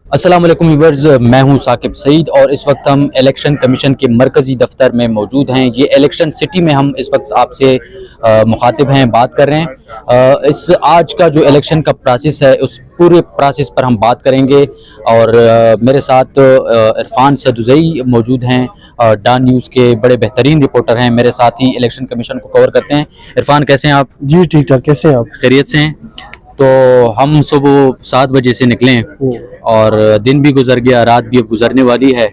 अस्सलाम वालेकुम व्यूअर्स, मैं हूं साकिब सईद और इस वक्त हम इलेक्शन कमीशन के मरकज़ी दफ्तर में मौजूद हैं। ये इलेक्शन सिटी में हम इस वक्त आपसे मुखातिब हैं, बात कर रहे हैं। इस आज का जो इलेक्शन का प्रोसेस है उस पूरे प्रोसेस पर हम बात करेंगे और मेरे साथ इरफान सदुज़ई मौजूद हैं, डॉन न्यूज़ के बड़े बेहतरीन रिपोर्टर हैं, मेरे साथ ही इलेक्शन कमीशन को कवर करते हैं। इरफान, कैसे हैं आप? जी ठीक ठाक। कैसे हैं आप? खैरियत से हैं। तो हम सुबह 7 बजे से निकले और दिन भी गुजर गया, रात भी अब गुजरने वाली है,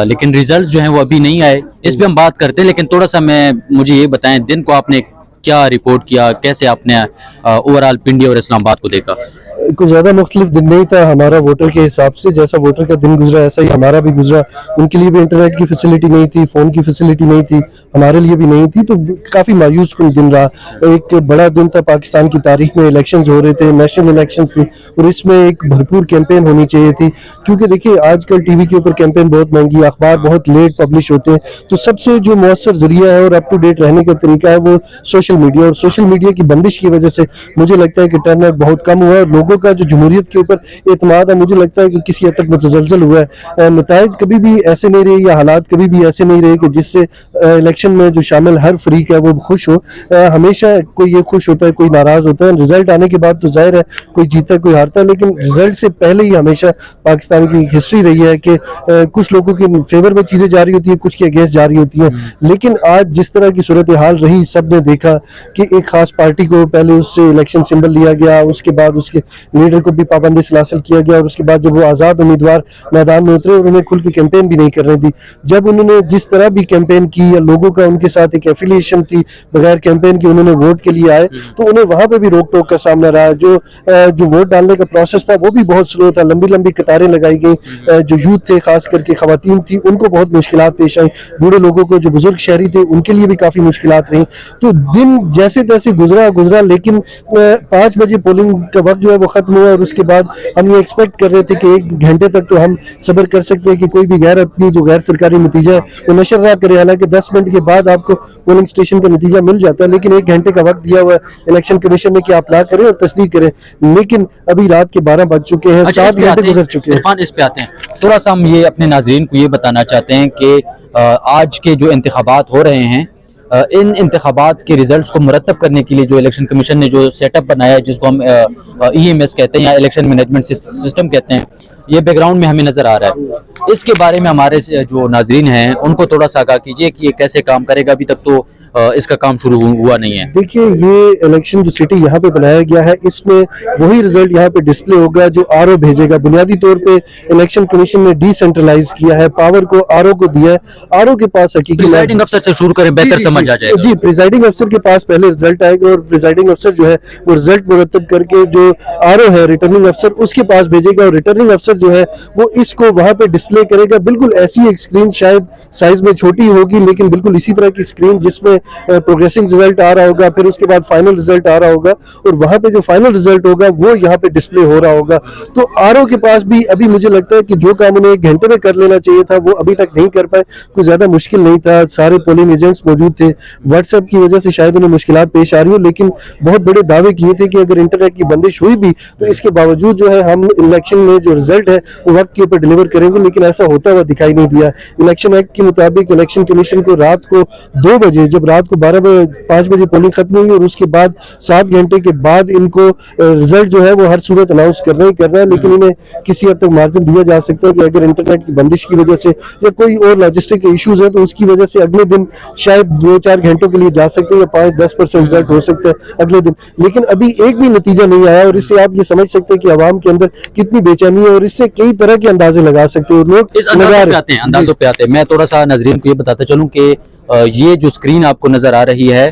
लेकिन रिजल्ट जो हैं वो अभी नहीं आए। इस पे हम बात करते हैं, लेकिन थोड़ा सा मुझे ये बताएं, दिन को आपने क्या रिपोर्ट किया, कैसे आपने ओवरऑल पिंडी और इस्लामाबाद को देखा? कुछ ज़्यादा मुख्तलिफ दिन नहीं था हमारा वोटर के हिसाब से। जैसा वोटर का दिन गुजरा ऐसा ही हमारा भी गुजरा। उनके लिए भी इंटरनेट की फैसिलिटी नहीं थी, फ़ोन की फैसिलिटी नहीं थी, हमारे लिए भी नहीं थी, तो काफ़ी मायूस कुन दिन रहा। एक बड़ा दिन था, पाकिस्तान की तारीख में इलेक्शंस हो रहे थे, नेशनल इलेक्शंस थे और इसमें एक भरपूर कैंपेन होनी चाहिए थी। क्योंकि देखिए आजकल टीवी के ऊपर कैंपेन बहुत महंगी, अखबार बहुत लेट पब्लिश होते हैं, तो सबसे जो मौसर जरिया है और अप टू डेट रहने का तरीका है वो सोशल मीडिया। और सोशल मीडिया की बंदिश की वजह से मुझे लगता है कि टर्नआउट बहुत कम हुआ है। लोगों का जो जमहूरियत के ऊपर एतमाद है, मुझे लगता है कि किसी हद तक मुतजलजल हुआ है। नताइज कभी भी ऐसे नहीं रहे या हालात कभी भी ऐसे नहीं रहे कि जिससे इलेक्शन में जो शामिल हर फरीक है वो खुश हो। हमेशा कोई ये खुश होता है, कोई नाराज होता है। रिजल्ट आने के बाद तो जाहिर है कोई जीता है कोई हारता है, लेकिन रिजल्ट से पहले ही हमेशा पाकिस्तान की हिस्ट्री रही है कि कुछ लोगों के फेवर में चीजें जा रही होती है, कुछ के अगेंस्ट जा रही होती है। लेकिन आज जिस तरह की सूरत हाल रही, सब ने देखा कि एक खास पार्टी को पहले उससे इलेक्शन सिंबल लिया गया, उसके बाद उसके लीडर को भी पाबंदी से हासिल किया गया और उसके बाद जब वो आज़ाद उम्मीदवार मैदान में उतरे और उन्हें खुल के कैंपेन भी नहीं कर रही थी। जब उन्होंने जिस तरह भी कैंपेन की या लोगों का उनके साथ एक एफिलिएशन थी, बगैर कैंपेन के उन्होंने वोट के लिए आए, तो उन्हें वहां पे भी रोक टोक का सामना रहा। जो वोट डालने का प्रोसेस था वो भी बहुत स्लो था, लंबी लंबी कतारें लगाई गई। जो यूथ थे, खास करके खवातीन थी, उनको बहुत मुश्किलात पेश आई। बूढ़े लोगों को, जो बुजुर्ग शहरी थे, उनके लिए भी काफी मुश्किलात रही। तो दिन जैसे तैसे गुजरा, लेकिन 5 बजे पोलिंग का वक्त जो है वो खत्म हुआ और उसके बाद हम ये एक्सपेक्ट कर रहे थे कि 1 घंटे तक तो हम सब्र कर सकते हैं कि कोई भी अपनी जो गैर सरकारी नतीजा है वो नशर ना करे। हालांकि 10 मिनट के बाद आपको पोलिंग स्टेशन का नतीजा मिल जाता है, लेकिन 1 घंटे का वक्त दिया हुआ है इलेक्शन कमीशन ने कि आप ना करें और तस्दीक करें। लेकिन अभी रात के 12 बज चुके हैं, 7 घंटे गुजर चुके हैं। इस पे आते हैं, थोड़ा सा हम ये अपने नाजरीन को ये बताना चाहते हैं कि आज के जो इंतखाबात हो रहे हैं, इन इंतखाबात के रिजल्ट्स को मुरतब करने के लिए जो इलेक्शन कमीशन ने जो सेटअप बनाया है, जिसको हम EMS कहते हैं या इलेक्शन मैनेजमेंट सिस्टम कहते हैं, ये बैकग्राउंड में हमें नजर आ रहा है। इसके बारे में हमारे जो नाजरीन हैं उनको थोड़ा सा आगाह कीजिए कि ये कैसे काम करेगा। अभी तक तो इसका काम शुरू हुआ नहीं है। देखिए, ये इलेक्शन जो सिटी यहाँ पे बनाया गया है, इसमें वही रिजल्ट यहाँ पे डिस्प्ले होगा जो RO भेजेगा। बुनियादी तौर पे इलेक्शन कमीशन ने डिसेंट्रलाइज किया है, पावर को RO को दिया है। RO के पास प्रिजाइडिंग अफसर से शुरू करें, बेहतर समझ आ जाएगा। जी, प्रिजाइडिंग अफसर के पास पहले रिजल्ट आएगा और प्रिजाइडिंग अफसर जो है वो रिजल्ट मुरतब करके जो RO है, रिटर्निंग अफसर, उसके पास भेजेगा और रिटर्निंग अफसर जो है वो इसको वहां पे डिस्प्ले करेगा। बिल्कुल ऐसी एक स्क्रीन, शायद साइज में छोटी होगी, लेकिन बिल्कुल इसी तरह की स्क्रीन जिसमें प्रोग्रेसिंग रिजल्ट आ रहा होगा, फिर उसके बाद फाइनल रिजल्ट आ रहा होगा और वहां पे जो फाइनल रिजल्ट होगा वो यहाँ पे डिस्प्ले हो रहा होगा। तो RO के पास भी अभी मुझे लगता है कि जो काम उन्हें 1 घंटे में कर लेना चाहिए था वो अभी तक नहीं कर पाए। कुछ ज्यादा मुश्किल नहीं था, सारे पोलिंग एजेंट्स मौजूद थे। व्हाट्सएप की वजह से शायद उन्हें मुश्किलात पेश आ रही हो, लेकिन बहुत बड़े दावे किए थे कि अगर इंटरनेट की बंदिश हुई भी तो इसके बावजूद जो है हम इलेक्शन में जो रिजल्ट है वो वक्त के ऊपर डिलीवर करेंगे, लेकिन ऐसा होता हुआ दिखाई नहीं दिया। इलेक्शन एक्ट के मुताबिक इलेक्शन कमीशन को रात को 2 बजे, जब रात को 5 बजे पोलिंग खत्म हुई और उसके बाद 7 घंटे के बाद इनको रिजल्ट जो है वो हर सूरत अनाउंस करना ही करना है। लेकिन इन्हें किसी हद तक मार्जिन दिया जा सकता है कि अगर इंटरनेट की बंदिश की वजह से या कोई और लॉजिस्टिक इश्यूज है तो उसकी वजह से अगले दिन शायद 2-4 घंटों के लिए जा सकते हैं या 5-10% रिजल्ट हो सकता है अगले दिन। लेकिन अभी एक भी नतीजा नहीं आया और इससे आप ये समझ सकते हैं कि आवाम के अंदर कितनी बेचैनी है और इससे कई तरह के अंदाजे लगा सकते हैं। लोग अंदाजों पे आते हैं। मैं थोड़ा सा नजरीन को ये बताता चलूं कि ये जो स्क्रीन आपको नजर आ रही है,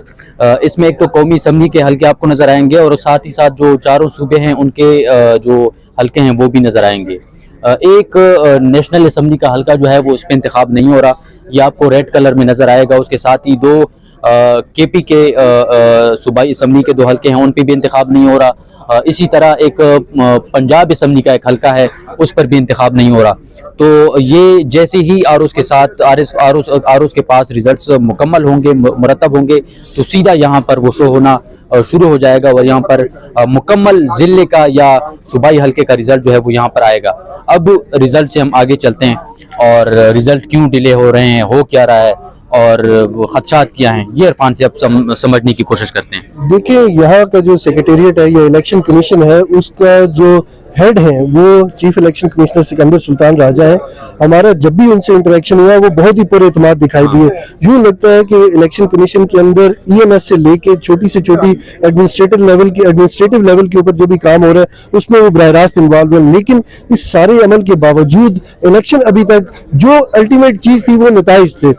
इसमें एक तो कौमी असम्बली के हल्के आपको नजर आएंगे और साथ ही साथ जो चारों सूबे हैं उनके जो हल्के हैं वो भी नजर आएंगे। एक नेशनल असम्बली का हल्का जो है वो इस पे इंतखाब नहीं हो रहा, ये आपको रेड कलर में नजर आएगा। उसके साथ ही 2 KP के सूबाई असम्बली के 2 हल्के हैं, उन पे भी इंतखाब नहीं हो रहा। इसी तरह एक पंजाब असम्बली का एक हल्का है, उस पर भी इंतखाब नहीं हो रहा। तो ये जैसे ही आरोस के साथ आरोस के पास रिजल्ट्स मुकम्मल होंगे, मुरतब होंगे, तो सीधा यहाँ पर वो शो होना शुरू हो जाएगा और यहाँ पर मुकम्मल ज़िले का या सूबाई हल्के का रिजल्ट जो है वो यहाँ पर आएगा। अब रिजल्ट से हम आगे चलते हैं और रिजल्ट क्यों डिले हो रहे हैं, हो क्या रहा है और खदशात क्या हैं, ये इरफान से अब समझने की कोशिश करते हैं। देखिए, यहाँ का जो सेक्रेटेरिएट है या इलेक्शन कमीशन है, उसका जो हेड है वो chief election commissioner Sikandar Sultan Raja है। हमारा जब भी उनसे इंटरेक्शन हुआ वो बहुत ही पूरे एतमाद दिखाई दिए। यूँ लगता है कि इलेक्शन कमीशन के अंदर ईएमएस से लेके छोटी से छोटी एडमिनिस्ट्रेटिव लेवल के ऊपर जो भी काम हो रहा है उसमें वो बराह रास्त इन्वॉल्व है। लेकिन इस सारे अमल के बावजूद इलेक्शन अभी तक जो अल्टीमेट चीज थी वो नताइज थे।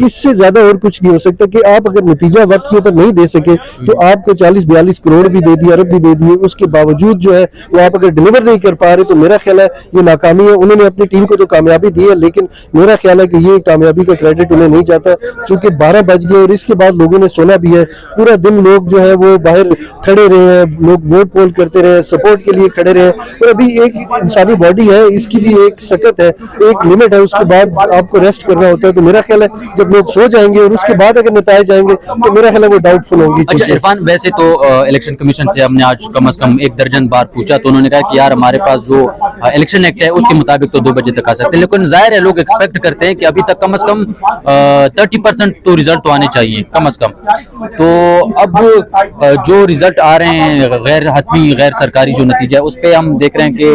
इससे ज्यादा और कुछ नहीं हो सकता कि आप अगर नतीजा वक्त के ऊपर नहीं दे सके तो आपको 40-42 करोड़ भी दे दिए, अरब भी दे दिए, उसके बावजूद जो है वो आप अगर डिलीवर नहीं कर पा रहे तो मेरा ख्याल है ये नाकामी है। उन्होंने अपनी टीम को तो कामयाबी दी है, लेकिन मेरा ख्याल है कि ये कामयाबी का क्रेडिट उन्हें नहीं जाता, क्योंकि 12 बज गए और इसके बाद लोगों ने सोना भी है। पूरा दिन लोग जो है वो बाहर खड़े रहे हैं, लोग वोट पोल करते रहे, सपोर्ट के लिए खड़े रहे। और अभी एक इंसानी बॉडी है, इसकी भी एक सकत है, एक लिमिट है, उसके बाद आपको रेस्ट करना होता है। तो मेरा ख्याल है जब लोग सो जाएंगे और उसके बाद अगर नताए जाएंगे तो मेरा ख्याल है वो डाउटफुल होंगी। अच्छा इरफान, वैसे तो इलेक्शन कमीशन से हमने आज कम से कम 1 दर्जन बार पूछा तो उन्होंने कहा कि यार हमारे पास जो इलेक्शन एक्ट है उसके मुताबिक तो 2 बजे तक आ सकते हैं, लेकिन जाहिर है लोग एक्सपेक्ट करते हैं कि अभी तक कम से कम 30% तो रिजल्ट तो आने चाहिए कम से कम। तो अब जो रिजल्ट आ रहे हैं गैर हतमी गैर सरकारी जो नतीजा है उस पर हम देख रहे हैं कि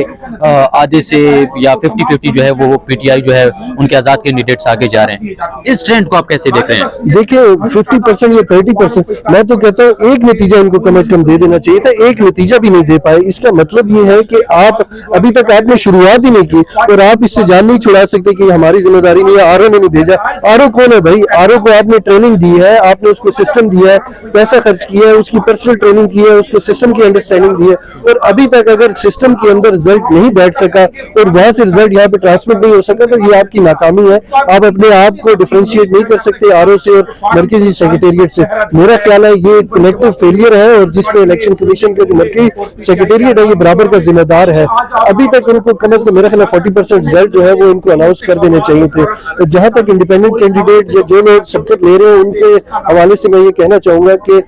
आधे से या 50-50 जो है वो पीटीआई जो है उनके आजाद कैंडिडेट्स आगे जा रहे हैं। इस ट्रेंड को आप कैसे देख रहे हैं? देखिए, 50% या 30%, मैं तो कहता हूँ एक नतीजा इनको कम से कम दे देना चाहिए था। एक नतीजा भी नहीं दे पाए, इसका मतलब ये है कि आप अभी तक आपने शुरुआत ही नहीं की और आप इससे जान नहीं छुड़ा सकते कि हमारी जिम्मेदारी नहीं है, आरओ ने नहीं भेजा। आरओ कौन है भाई? आरओ को आपने ट्रेनिंग दी है, आपने उसको सिस्टम दिया है, पैसा खर्च किया है, उसकी पर्सनल ट्रेनिंग की है, उसको सिस्टम की अंडरस्टैंडिंग दी है, और अभी तक अगर सिस्टम के अंदर रिजल्ट नहीं बैठ सका और वहां से रिजल्ट यहाँ पे ट्रांसमिट नहीं हो सका तो ये आपकी नाकामी है। आप अपने आप को डिफरेंशिएट नहीं कर सकते आरओ से और मरकजी सेक्रेटेरिएट से। मेरा ख्याल है ये कलेक्टिव फेलियर है और जिसपे इलेक्शन कमीशन का जो मरकजी सेक्रेटेरिएट है ये बराबर का जिम्मेदार है। अभी तक इनको कम से कम मेरा ख्याल है 40% रिजल्ट जो है वो इनको अनाउंस कर देने चाहिए थे। जहां तक इंडिपेंडेंट कैंडिडेट या जो लोग सबकत ले रहे हैं उनके हवाले से मैं ये कहना चाहूंगा कि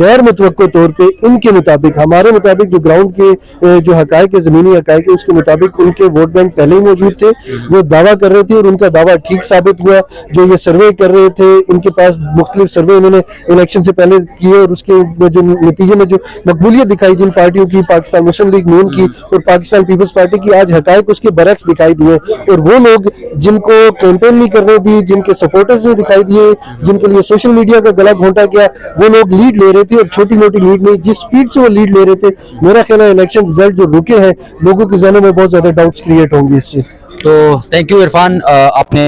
गैर मुतवक्को तौर पे इनके मुताबिक, हमारे मुताबिक जो ग्राउंड के जो हकायक है, जमीनी हकायक है, उसके मुताबिक उनके वोट बैंक पहले ही मौजूद थे। वो दावा कर रहे थे और उनका दावा ठीक साबित हुआ। जो ये सर्वे कर रहे थे, इनके पास मुख्तलिफ सर्वे उन्होंने इलेक्शन से पहले किए और उसके जो नतीजे में जो मकबूलियत दिखाई जिन पार्टियों की, पाकिस्तान मुस्लिम लीग नून की और पाकिस्तान पीपल्स पार्टी की, आज हकायक उसके बरक्स दिखाई दिए। और वो लोग जिनको कैंपेन नहीं करने दी, जिनके सपोर्टर्स ने दिखाई दिए, जिनके लिए सोशल मीडिया का गला घोंटा गया, वो लोग लीड ले रहे थे और छोटी मोटी लीड नहीं, जिस स्पीड से वो लीड ले रहे थे, मेरा ख्याल है इलेक्शन रिजल्ट जो रुके हैं लोगों के ज़हनों में बहुत ज्यादा डाउट्स क्रिएट होंगे इससे। तो थैंक यू इरफान, आपने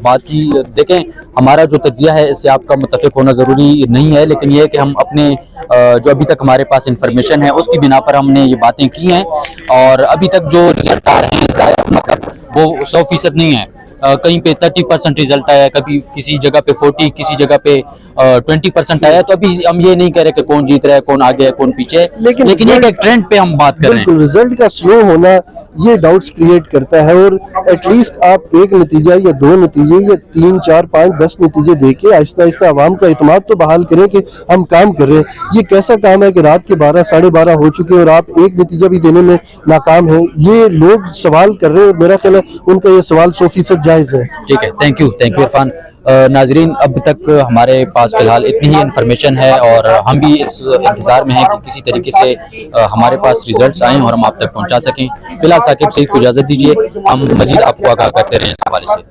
बात की। देखें, हमारा जो तज्जिया है इससे आपका मुत्तफिक होना ज़रूरी नहीं है, लेकिन यह है कि हम अपने जो अभी तक हमारे पास इंफॉर्मेशन है उसकी बिना पर हमने ये बातें की हैं और अभी तक जो रिजल्ट आ रहे हैं मतलब वो 100% नहीं है। कहीं पे 30% रिजल्ट आया, कभी किसी जगह पे 40, किसी जगह पे 20% आया। तो अभी हम ये नहीं कह रहे कि कौन जीत रहा है, कौन आगे है, कौन पीछे है, लेकिन ये एक ट्रेंड पे हम बात कर रहे हैं। बिल्कुल, रिजल्ट का स्लो होना ये डाउट्स क्रिएट करता है और एटलीस्ट आप एक नतीजा या 2 नतीजे या 3, 4, 5, 10 नतीजे देके आहिस्ता आहिस्ता आवाम का इत्मीनान तो बहाल करें कि हम काम कर रहे हैं। ये कैसा काम है कि रात के 12, 12:30 हो चुके हैं और आप एक नतीजा भी देने में नाकाम है? ये लोग सवाल कर रहे हैं और मेरा ख्याल है उनका ये सवाल 100% जायज है। ठीक है, थैंक यू इरफान। नाजरीन, अब तक हमारे पास फिलहाल इतनी ही इन्फॉर्मेशन है और हम भी इस इंतज़ार में हैं कि किसी तरीके से हमारे पास रिजल्ट्स आएँ और हम आप तक पहुंचा सकें। फिलहाल साकिब सईद को इजाज़त दीजिए, हम मज़ीद आपको आगाह करते रहें इस हवाले से।